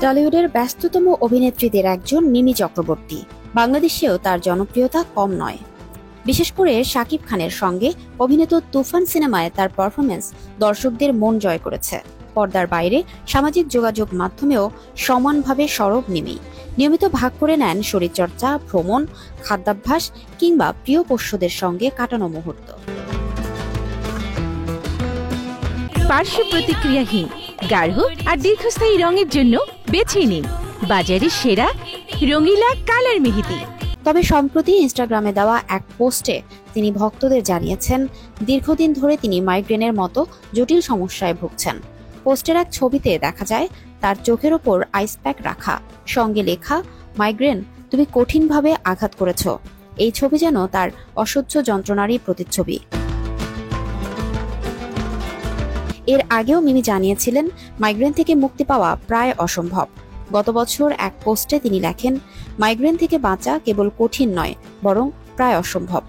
টলিউডের ব্যস্ততম অভিনেত্রীদের একজন মিমি চক্রবর্তী। বাংলাদেশেও তার জনপ্রিয়তা কম নয়। বিশেষ করে শাকিব খানের সঙ্গে অভিনীত তুফান সিনেমায় তার পারফরমেন্স দর্শকদের মন জয় করেছে। পর্দার বাইরে সামাজিক যোগাযোগ মাধ্যমেও সমানভাবে সরব মিমি। নিয়মিত ভাগ করে নেন শরীরচর্চা, ভ্রমণ, খাদ্যাভ্যাস কিংবা প্রিয় পোষ্যদের সঙ্গে কাটানো মুহূর্ত। পার্শ্ব প্রতিক্রিয়াহীন, গাঢ় আর দীর্ঘস্থায়ী রঙের জন্য বেছে নিন বাজারের সেরা রঙিলা কালার মেহেদি। তবে সম্প্রতি ইনস্টাগ্রামে দেওয়া এক পোস্টে তিনি ভক্তদের জানিয়েছেন, দীর্ঘদিন ধরে তিনি মাইগ্রেনের মতো জটিল সমস্যায় ভুগছেন। পোস্টের এক ছবিতে দেখা যায় তার চোখের ওপর আইস প্যাক রাখা, সঙ্গে লেখা, মাইগ্রেন তুমি কঠিনভাবে আঘাত করেছ। এই ছবি যেন তার অসহ্য যন্ত্রণারই প্রতিচ্ছবি। এর আগেও মিমি জানিয়েছিলেন, মাইগ্রেন থেকে মুক্তি পাওয়া প্রায় অসম্ভব। গত বছর এক পোস্টে তিনি লেখেন, মাইগ্রেন থেকে বাঁচা কেবল কঠিন নয়, বরং প্রায় অসম্ভব।